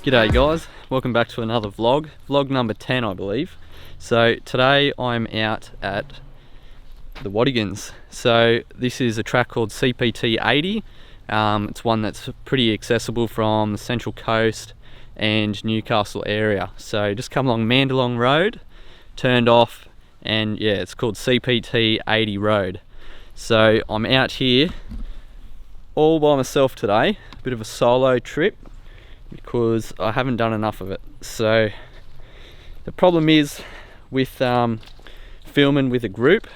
G'day guys, welcome back to another vlog number 10 I believe. So today I'm out at the WATAGANS. So this is a track called CPT80. It's one that's pretty accessible from the Central Coast and Newcastle area. So just come along Mandalong Road, turned off, and yeah, it's called CPT80 Road. So I'm out here all by myself today, a bit of a solo trip because I haven't done enough of it. So the problem is with filming with a group,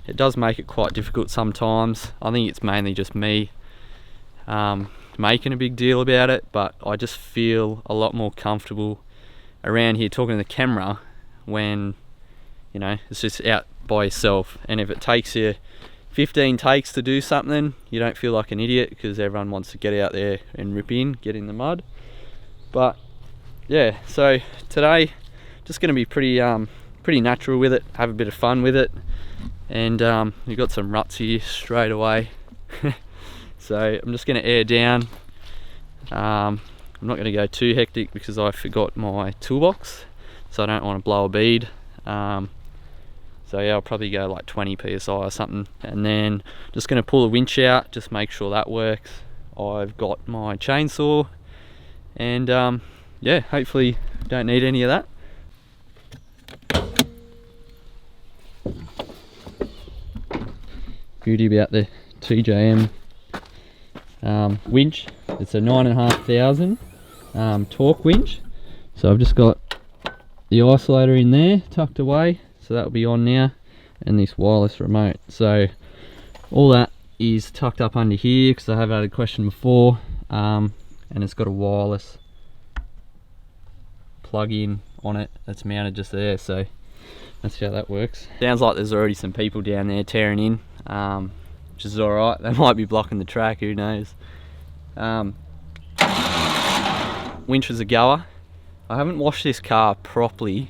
it does make it quite difficult sometimes. I think it's mainly just me making a big deal about it, but I just feel a lot more comfortable around here talking to the camera when, you know, it's just out by yourself. And if it takes you 15 takes to do something, you don't feel like an idiot because everyone wants to get out there and rip in, get in the mud. But yeah, so today just going to be pretty natural with it, have a bit of fun with it, and we've got some ruts here straight away. So I'm just going to air down. I'm not going to go too hectic because I forgot my toolbox, so I don't want to blow a bead. So yeah, I'll probably go like 20 psi or something, and then just going to pull the winch out, just make sure that works. I've got my chainsaw, and yeah, hopefully don't need any of that. Beauty about the TJM winch. It's a 9,500 Torq winch. So I've just got the isolator in there tucked away, so that'll be on now, and this wireless remote. So all that is tucked up under here because I have had a question before, and it's got a wireless plug-in on it that's mounted just there. So that's how that works. Sounds like there's already some people down there tearing in, which is alright. They might be blocking the track, who knows. Winch is a goer. I haven't washed this car properly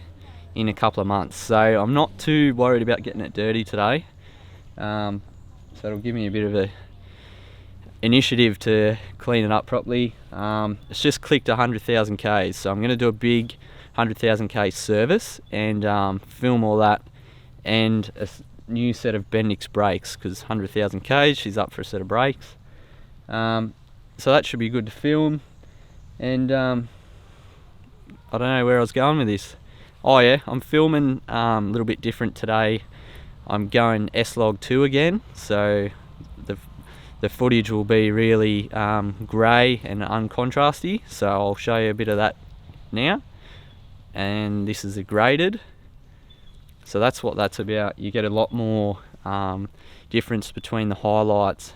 in a couple of months, so I'm not too worried about getting it dirty today. So it'll give me a bit of a initiative to clean it up properly. It's just clicked 100,000 Ks, so I'm going to do a big 100,000 K service and film all that, and a new set of Bendix brakes because 100,000 Ks, she's up for a set of brakes. So that should be good to film. And I don't know where I was going with this. Oh yeah, I'm filming a little bit different today. I'm going S-Log 2 again, so the footage will be really grey and uncontrasty, so I'll show you a bit of that now. And this is a graded, so that's what that's about. You get a lot more difference between the highlights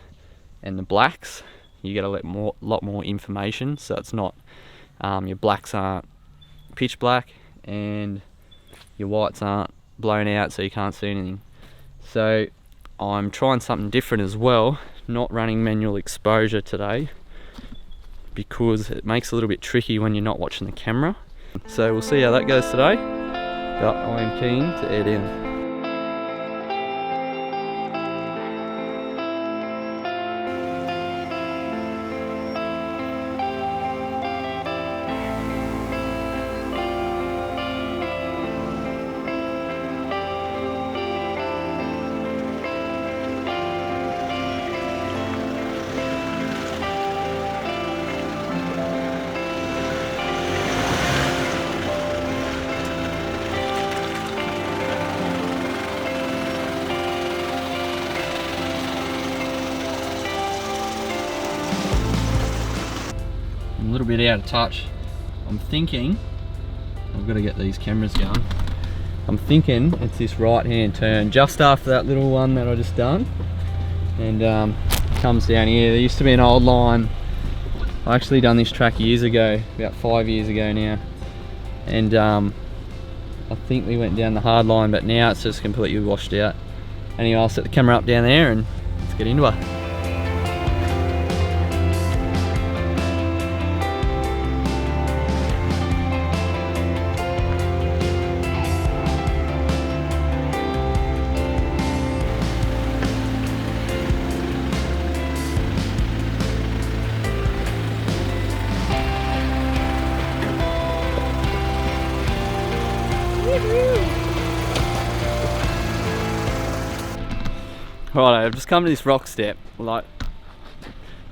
and the blacks. You get a lot more information, so it's not your blacks aren't pitch black and your whites aren't blown out so you can't see anything. So I'm trying something different as well, not running manual exposure today because it makes it a little bit tricky when you're not watching the camera. So we'll see how that goes today, but I am keen to air down. A little bit out of touch. I'm thinking, I've got to get these cameras going. I'm thinking it's this right hand turn just after that little one that I just done, and comes down here. There used to be an old line. I actually done this track years ago, about 5 years ago now, and I think we went down the hard line, but now it's just completely washed out. Anyway, I'll set the camera up down there and let's get into it. Right, I've just come to this rock step. Like,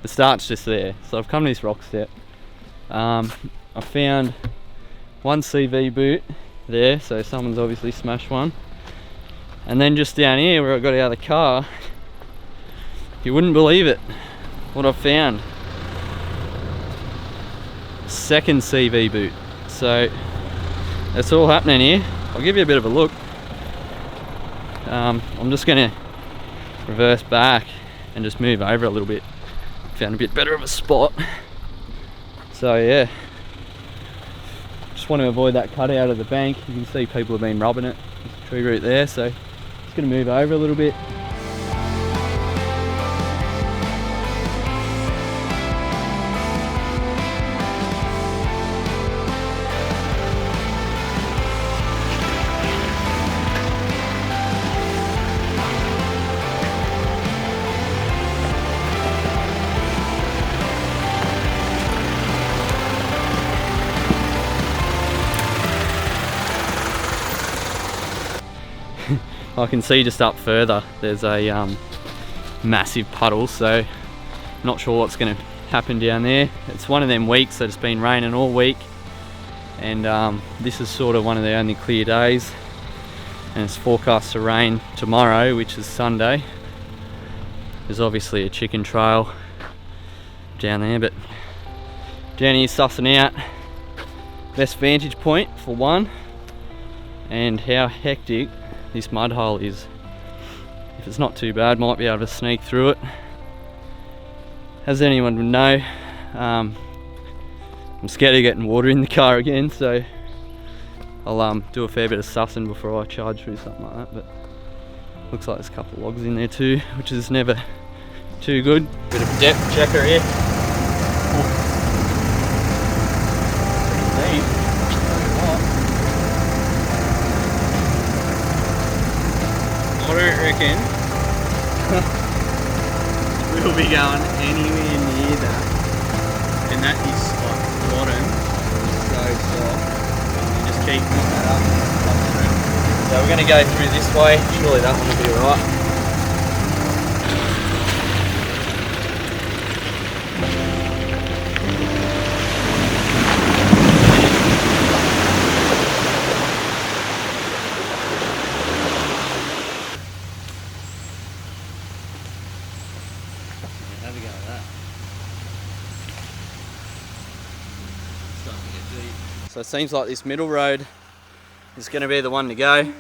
the start's just there. So I've come to this rock step. I found one CV boot there, so someone's obviously smashed one. And then just down here where I got out of the car, you wouldn't believe it, what I've found. Second CV boot. So that's all happening here. I'll give you a bit of a look. I'm just gonna reverse back and just move over a little bit. Found a bit better of a spot. So yeah, just want to avoid that cut out of the bank. You can see people have been rubbing it. There's a tree root there, so just gonna move over a little bit. I can see just up further there's a massive puddle, so not sure what's going to happen down there. It's one of them weeks that it's been raining all week, and this is sort of one of the only clear days, and it's forecast to rain tomorrow, which is Sunday. There's obviously a chicken trail down there, but down here sussing out best vantage point for one, and how hectic this mud hole is. If it's not too bad, might be able to sneak through it. As anyone would know, I'm scared of getting water in the car again, so I'll do a fair bit of sussing before I charge through something like that. But looks like there's a couple of logs in there too, which is never too good. Bit of a depth checker here. Pretty deep. I don't reckon we'll be going anywhere near that, and that is like bottom, so soft. You just keep that up. So we're going to go through this way. Surely that one will be alright. Have a go at that. Starting to get deep. So it seems like this middle road is going to be the one to go.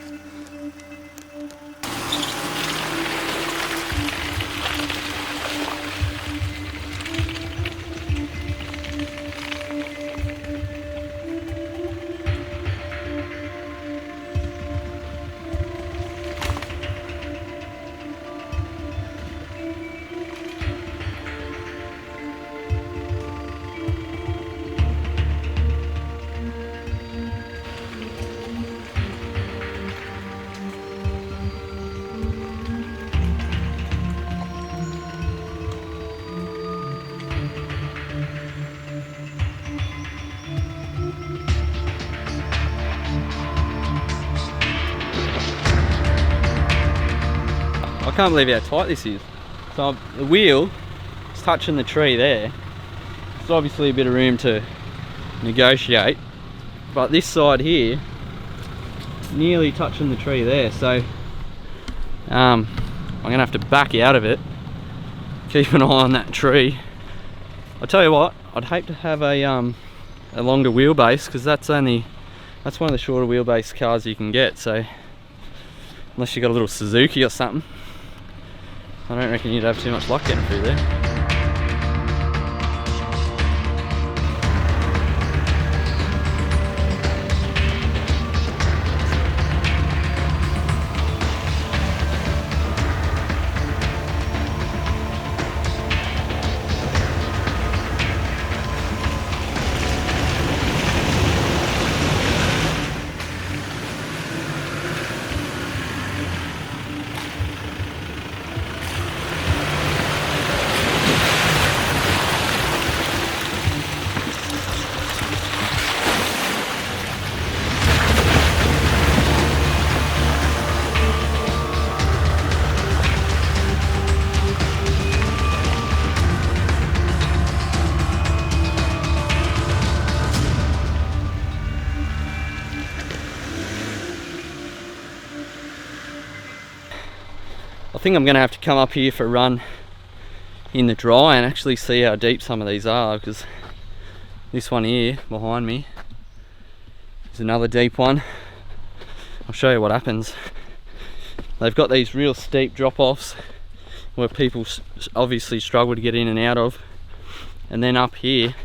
I can't believe how tight this is. So the wheel is touching the tree there. There's obviously a bit of room to negotiate, but this side here, nearly touching the tree there. So I'm gonna have to back out of it. Keep an eye on that tree. I tell you what, I'd hate to have a longer wheelbase, because that's one of the shorter wheelbase cars you can get. So unless you got a little Suzuki or something, I don't reckon you'd have too much luck getting through there. think I'm gonna have to come up here for a run in the dry and actually see how deep some of these are, because this one here behind me is another deep one. I'll show you what happens. They've got these real steep drop-offs where people obviously struggle to get in and out of, and then up here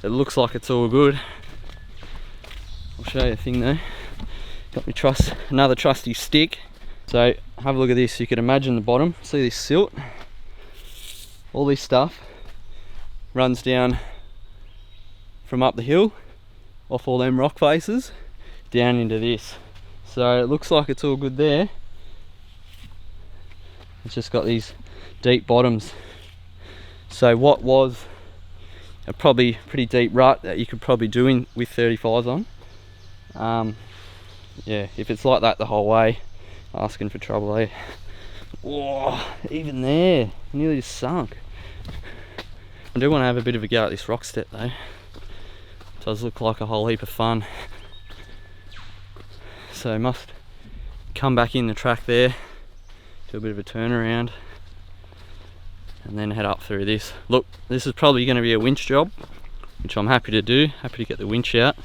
it looks like it's all good. I'll show you a thing though. Got me another trusty stick. So have a look at this. You can imagine the bottom. See this silt? All this stuff runs down from up the hill, off all them rock faces, down into this. So it looks like it's all good there. It's just got these deep bottoms. So what was a probably pretty deep rut that you could probably do in with 35s on. Yeah, if it's like that the whole way, asking for trouble, eh? Whoa, even there, nearly just sunk. I do want to have a bit of a go at this rock step though. It does look like a whole heap of fun. So must come back in the track there, do a bit of a turnaround, and then head up through this. Look, this is probably going to be a winch job, which I'm happy to do. Happy to get the winch out.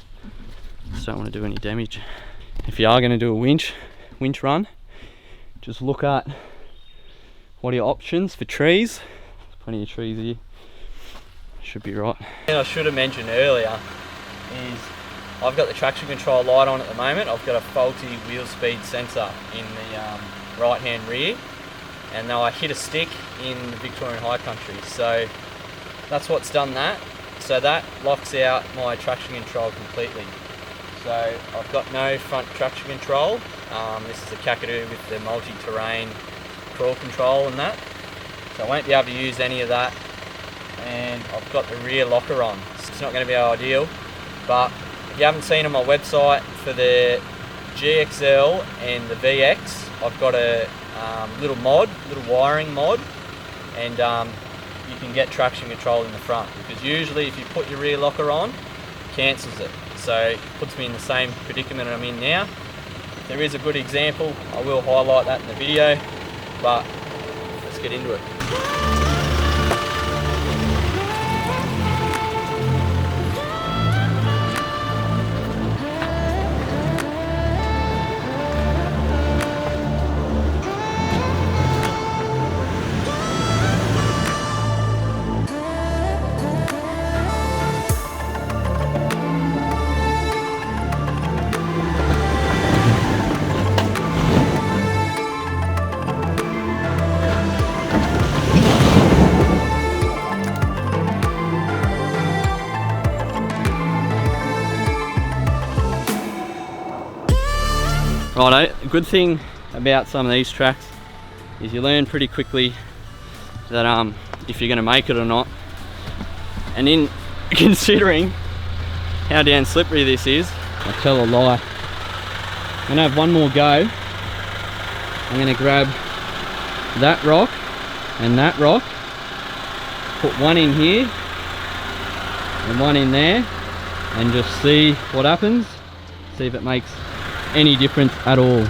Just don't want to do any damage. If you are going to do a winch run, just look at what are your options for trees. There's plenty of trees here. Should be right. And I should have mentioned earlier is I've got the traction control light on at the moment. I've got a faulty wheel speed sensor in the right hand rear, and now I hit a stick in the Victorian high country, so that's what's done that. So that locks out my traction control completely. So I've got no front traction control. This is a Kakadu with the multi-terrain crawl control and that, so I won't be able to use any of that. And I've got the rear locker on. It's not going to be ideal, but if you haven't seen on my website, for the GXL and the VX, I've got a little wiring mod, and you can get traction control in the front, because usually if you put your rear locker on, it cancels it. So it puts me in the same predicament I'm in now. If there is a good example, I will highlight that in the video, but let's get into it. Righto, a good thing about some of these tracks is you learn pretty quickly that if you're going to make it or not. And in considering how damn slippery this is, I tell a lie. I'm going to have one more go. I'm going to grab that rock and that rock, put one in here and one in there, and just see what happens. See if it makes any difference at all.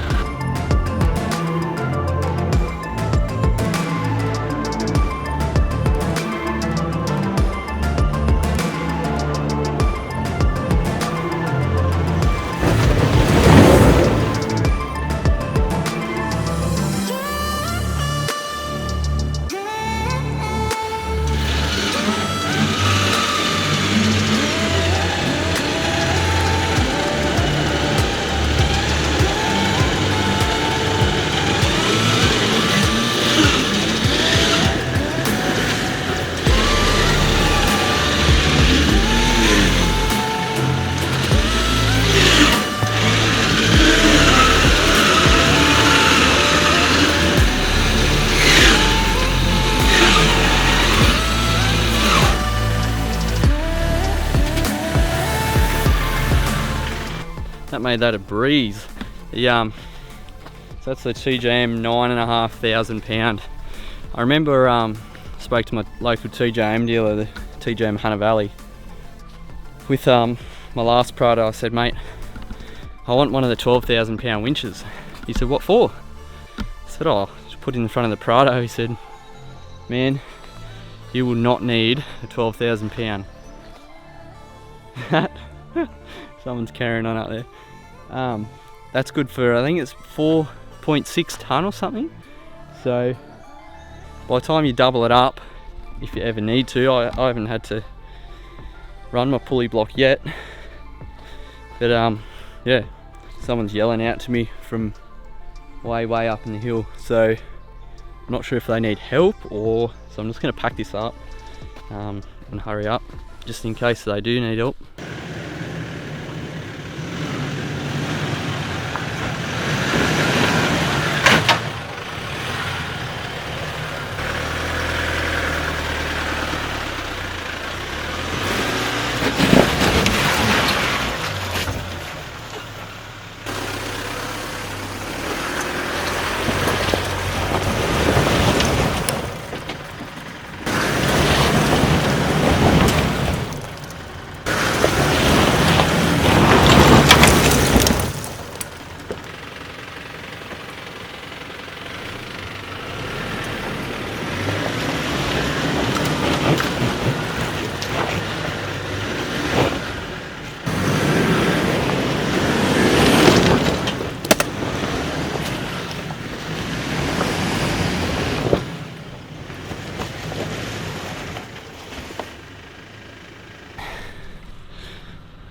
That made that a breeze. So that's the TJM 9,500 pound. I remember spoke to my local TJM dealer, the TJM Hunter Valley, with my last Prado. I said, mate, I want one of the 12,000 pound winches. He said, what for? I said, oh, put in front of the Prado, he said, man, you will not need a 12,000 pound. Someone's carrying on up there. That's good for, I think it's 4.6 tonne or something. So by the time you double it up, if you ever need to, I haven't had to run my pulley block yet, but yeah, someone's yelling out to me from way up in the hill, so I'm not sure if they need help, or so I'm just going to pack this up and hurry up just in case they do need help.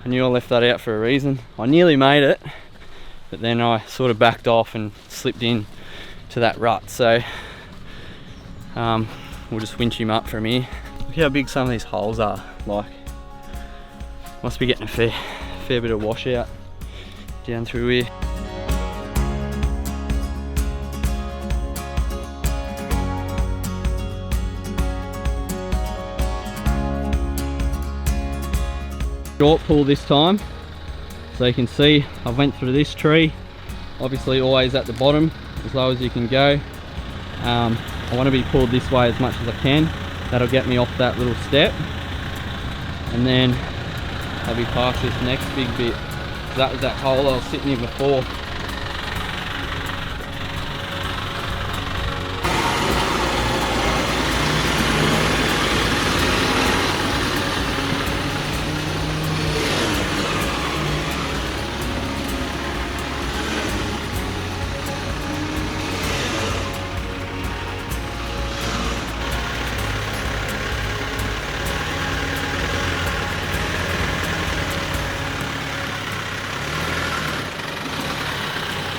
I knew I left that out for a reason. I nearly made it, but then I sort of backed off and slipped in to that rut, so we'll just winch him up from here. Look how big some of these holes are, like, must be getting a fair bit of washout down through here. Short pull this time, so you can see I went through this tree, obviously always at the bottom as low as you can go. I want to be pulled this way as much as I can. That'll get me off that little step, and then I'll be past this next big bit. That was that hole I was sitting in before.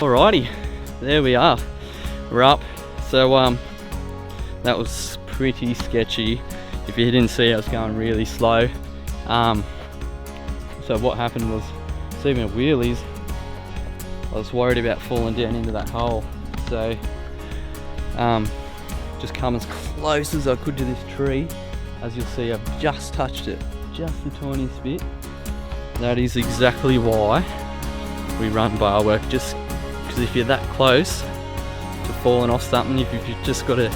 Alrighty, there we are, we're up. So that was pretty sketchy. If you didn't see, I was going really slow. So what happened was, see my wheelies, I was worried about falling down into that hole. So just come as close as I could to this tree. As you'll see, I've just touched it, just the tiniest bit. That is exactly why we run bar work, just because if you're that close to falling off something, if you've just got to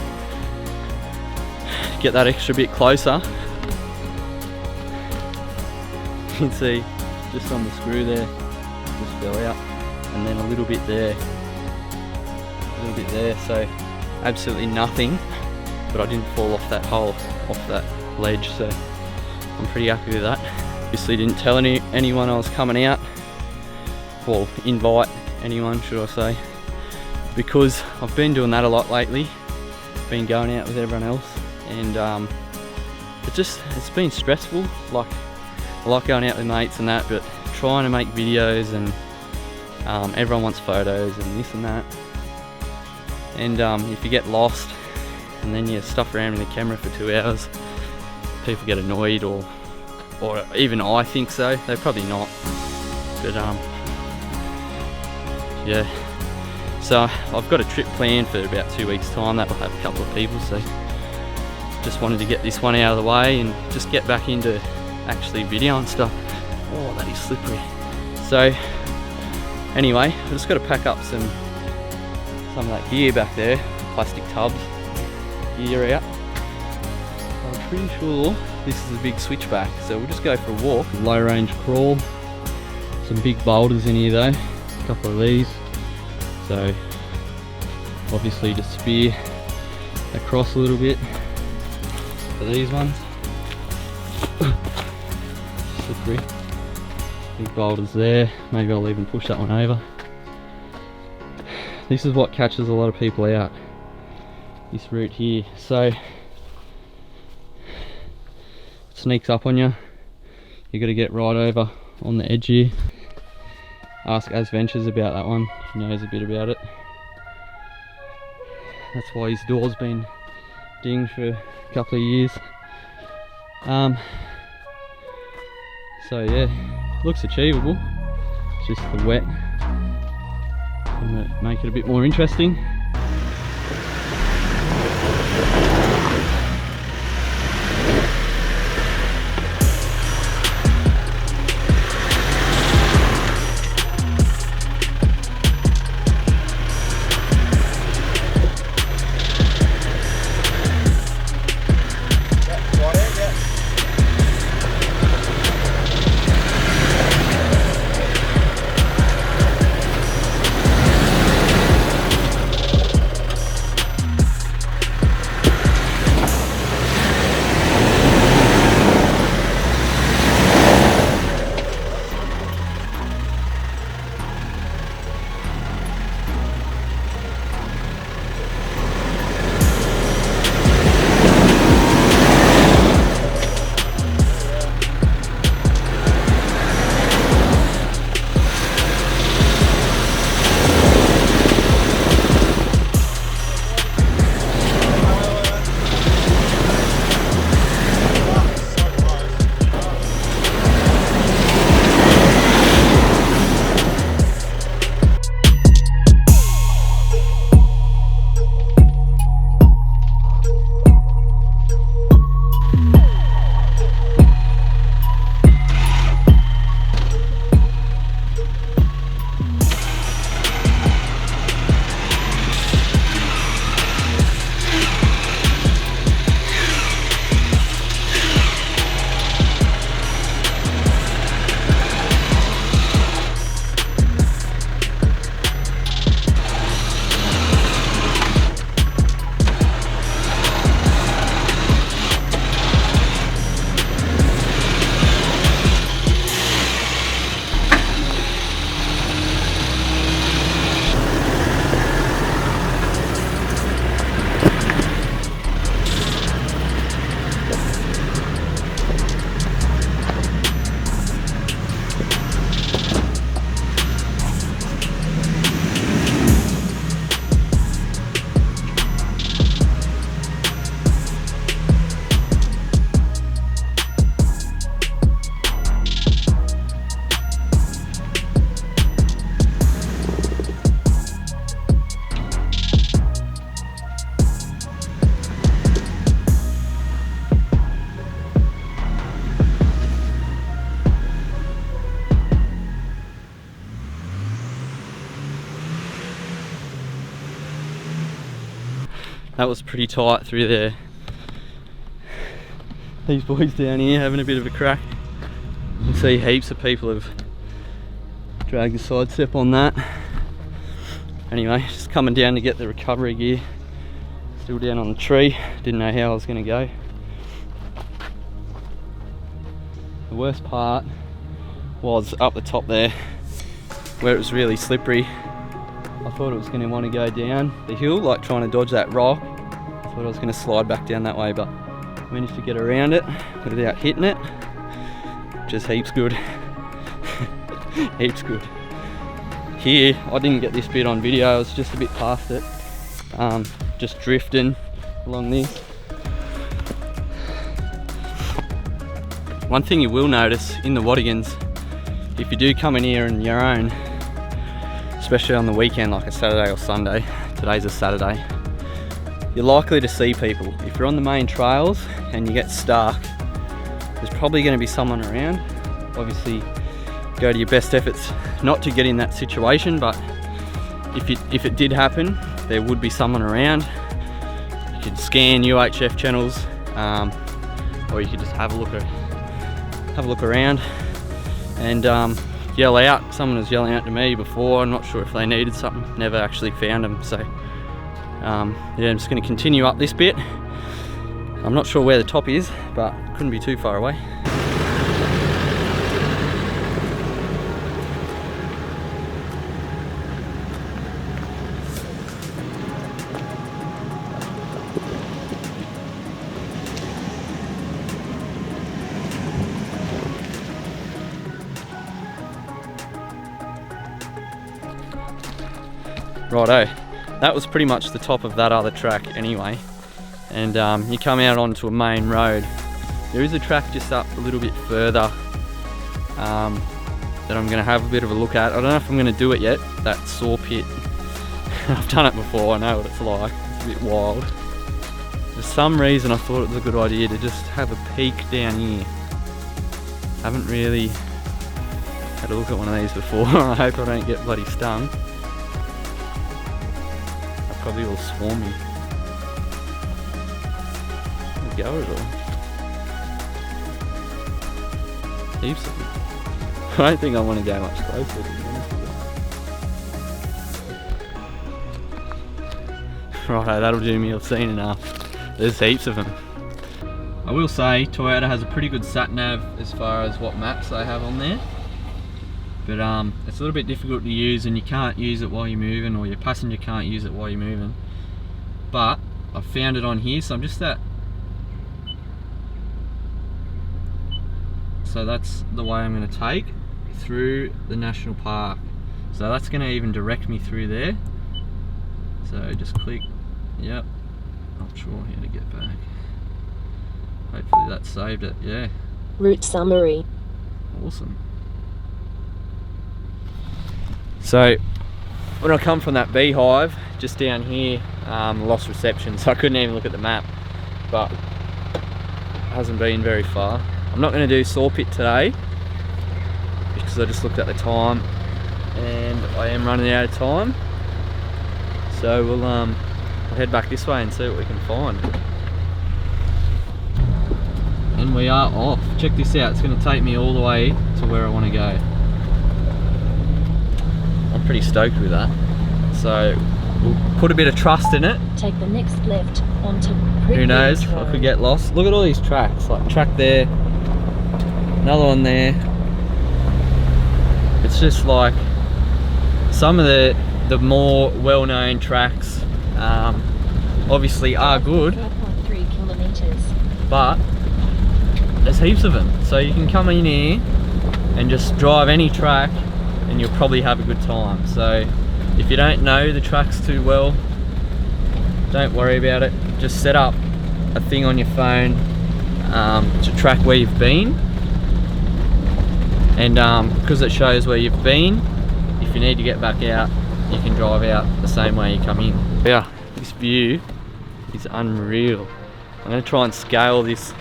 get that extra bit closer, you can see just on the screw there, just fell out, and then a little bit there, so absolutely nothing, but I didn't fall off that hole, off that ledge, so I'm pretty happy with that. Obviously didn't tell anyone I was coming out, well, invite anyone should I say, because I've been doing that a lot lately, been going out with everyone else, and it's been stressful. Like, I like going out with mates and that, but trying to make videos, and everyone wants photos and this and that, and if you get lost and then you stuff around with the camera for 2 hours, people get annoyed, or even I think so. They're probably not, but yeah, so I've got a trip planned for about 2 weeks time that will have a couple of people, so just wanted to get this one out of the way and just get back into actually videoing stuff. Oh, that is slippery. So anyway, I've just got to pack up some of that gear back there, plastic tubs, gear out. I'm pretty sure this is a big switchback, so we'll just go for a walk. Low range crawl, some big boulders in here though. Couple of these, so obviously to spear across a little bit for these ones. Slippery. Big boulders there. Maybe I'll even push that one over. This is what catches a lot of people out, this route here. So it sneaks up on you. You got to get right over on the edge here. Ask Az Ventures about that one. He knows a bit about it. That's why his door's been dinged for a couple of years. So yeah, looks achievable. It's just the wet gonna make it a bit more interesting. That was pretty tight through there. These boys down here having a bit of a crack. You can see heaps of people have dragged the side step on that. Anyway, just coming down to get the recovery gear. Still down on the tree. Didn't know how I was going to go. The worst part was up the top there, where it was really slippery. I thought it was going to want to go down the hill, like trying to dodge that rock. I thought I was going to slide back down that way, but I managed to get around it without hitting it. Just heaps good. Heaps good. Here, I didn't get this bit on video, I was just a bit past it. Just drifting along this. One thing you will notice in the WATAGANS, if you do come in here on your own, especially on the weekend like a Saturday or Sunday, today's a Saturday, you're likely to see people. If you're on the main trails and you get stuck, there's probably going to be someone around. Obviously go to your best efforts not to get in that situation, but if it did happen, there would be someone around. You could scan UHF channels, or you could just have a look around and yell out. Someone was yelling out to me before. I'm not sure if they needed something. Never actually found them, so yeah, I'm just going to continue up this bit. I'm not sure where the top is, but couldn't be too far away. Righto, that was pretty much the top of that other track anyway, and you come out onto a main road. There is a track just up a little bit further that I'm going to have a bit of a look at. I don't know if I'm going to do it yet, that saw pit. I've done it before, I know what it's like. It's a bit wild. For some reason I thought it was a good idea to just have a peek down here. Haven't really had a look at one of these before. I hope I don't get bloody stung. Probably will swarm me. I'll go at all. Heaps of them. I don't think I want to go much closer, to be honest with you. Righto, that'll do me. I've seen enough. There's heaps of them. I will say Toyota has a pretty good sat nav as far as what maps they have on there. But it's a little bit difficult to use, and you can't use it while you're moving, or your passenger can't use it while you're moving. But I've found it on here, so I'm just at... So that's the way I'm going to take through the national park. So that's going to even direct me through there. So just click, yep, not sure how to get back. Hopefully that saved it, yeah. Route summary. Awesome. So when I come from that beehive, just down here, lost reception, so I couldn't even look at the map, but it hasn't been very far. I'm not going to do saw pit today, because I just looked at the time, and I am running out of time. So we'll head back this way and see what we can find. And we are off. Check this out, it's going to take me all the way to where I want to go. I'm pretty stoked with that. So we'll put a bit of trust in it. Take the next left onto Who knows, I could get lost. Look at all these tracks, like track there, another one there. It's just like some of the more well-known tracks obviously are good, 4.3 kilometers. but there's heaps of them. So you can come in here and just drive any track and you'll probably have a good time. So if you don't know the tracks too well, don't worry about it. Just set up a thing on your phone to track where you've been, and because it shows where you've been, if you need to get back out, you can drive out the same way you come in. Yeah, this view is unreal. I'm going to try and scale this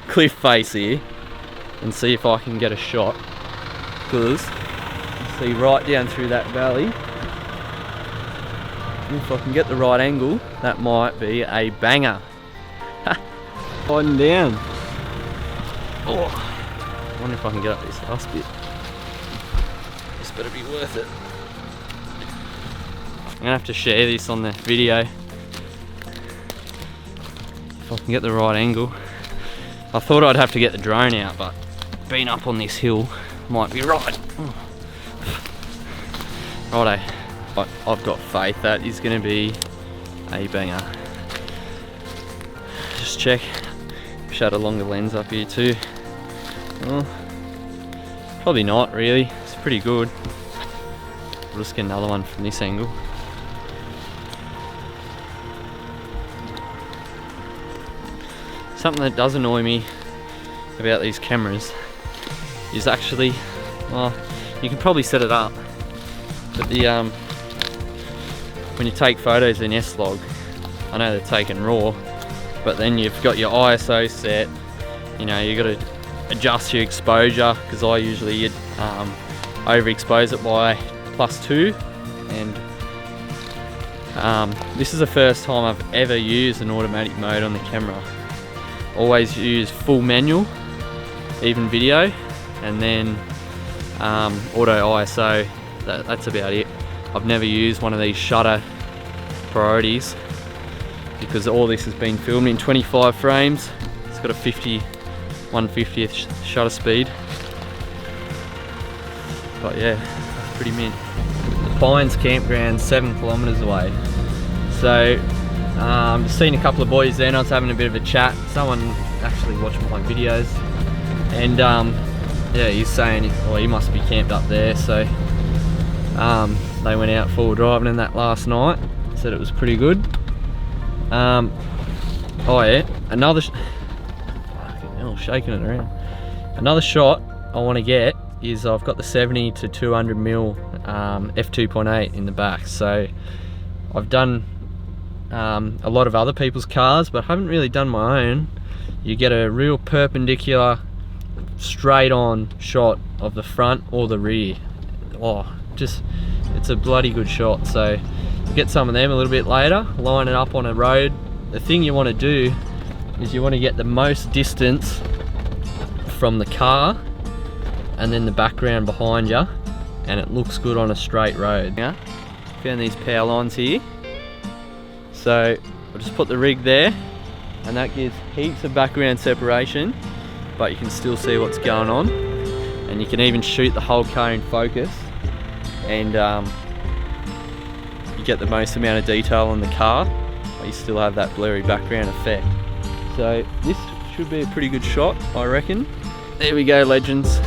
cliff face here and see if I can get a shot, because see right down through that valley. If I can get the right angle, that might be a banger. Sliding down. Oh, I wonder if I can get up this last bit. This better be worth it. I'm gonna have to share this on the video if I can get the right angle. I thought I'd have to get the drone out, but being up on this hill might be right. Righto, but I've got faith that is going to be a banger. Just check, shut a longer lens up here too. Well, probably not really, it's pretty good. We'll just get another one from this angle. Something that does annoy me about these cameras is actually, well, you can probably set it up, but the when you take photos in S-Log, I know they're taken raw, but then you've got your ISO set, you know, you've got to adjust your exposure, because I usually overexpose it by +2, and this is the first time I've ever used an automatic mode on the camera. Always use full manual, even video, and then auto ISO. That's about it. I've never used one of these shutter priorities, because all this has been filmed in 25 frames. It's got a 1/50th shutter speed. But yeah, that's pretty mint. The Pines campground 7 kilometres away. So just seen a couple of boys then. I was having a bit of a chat. Someone actually watched my videos, and yeah, he's saying, well, he must be camped up there. So they went out full driving in that last night. Said it was pretty good. Oh yeah, another fucking hell, shaking it around. Another shot I want to get is I've got the 70 to 200 mil f2.8 in the back. So I've done a lot of other people's cars, but I haven't really done my own. You get a real perpendicular, straight on shot of the front or the rear. Oh, just, it's a bloody good shot. So get some of them a little bit later, line it up on a road. The thing you want to do is you want to get the most distance from the car and then the background behind you, and it looks good on a straight road. Yeah, found these power lines here. So I'll just put the rig there, and that gives heaps of background separation, but you can still see what's going on, and you can even shoot the whole car in focus, and you get the most amount of detail on the car, but you still have that blurry background effect. So this should be a pretty good shot, I reckon. There we go, legends.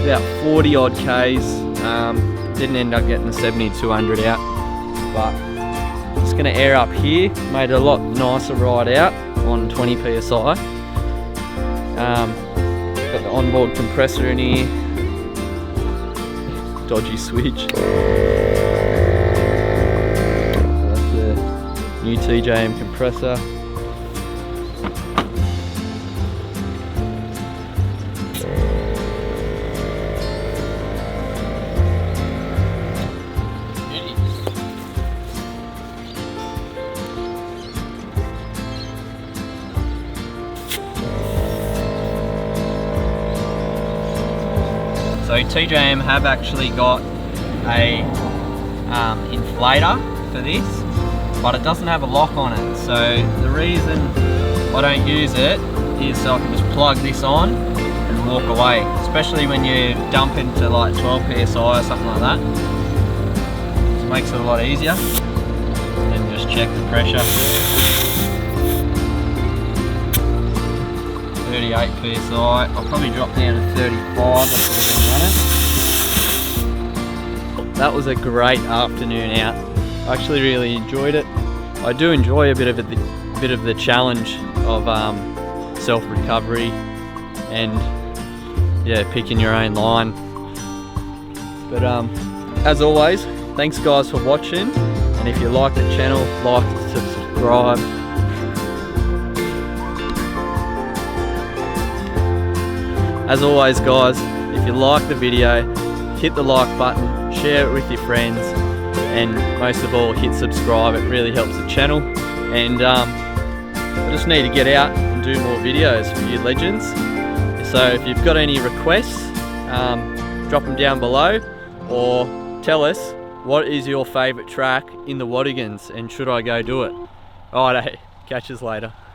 About 40 odd Ks. Didn't end up getting the 70-200 out, but just gonna air up here. Made it a lot nicer ride out on 20 psi. Got the onboard compressor in here. Dodgy switch. That's the new TJM compressor. So TJM have actually got a inflator for this, but it doesn't have a lock on it. So the reason I don't use it is so I can just plug this on and walk away, especially when you dump into like 12 psi or something like that. It makes it a lot easier. And then just check the pressure. 38 psi. I'll probably drop down to 35. That's what I've been running. That was a great afternoon out. I actually really enjoyed it. I do enjoy a bit of the challenge of self-recovery and yeah, picking your own line. But as always, thanks guys for watching, and if you like the channel, like and subscribe. As always guys, if you like the video, hit the like button, share it with your friends, and most of all, hit subscribe. It really helps the channel. And I just need to get out and do more videos for you legends. So if you've got any requests, drop them down below, or tell us what is your favourite track in the WATAGANS and should I go do it. Alright, catch us later.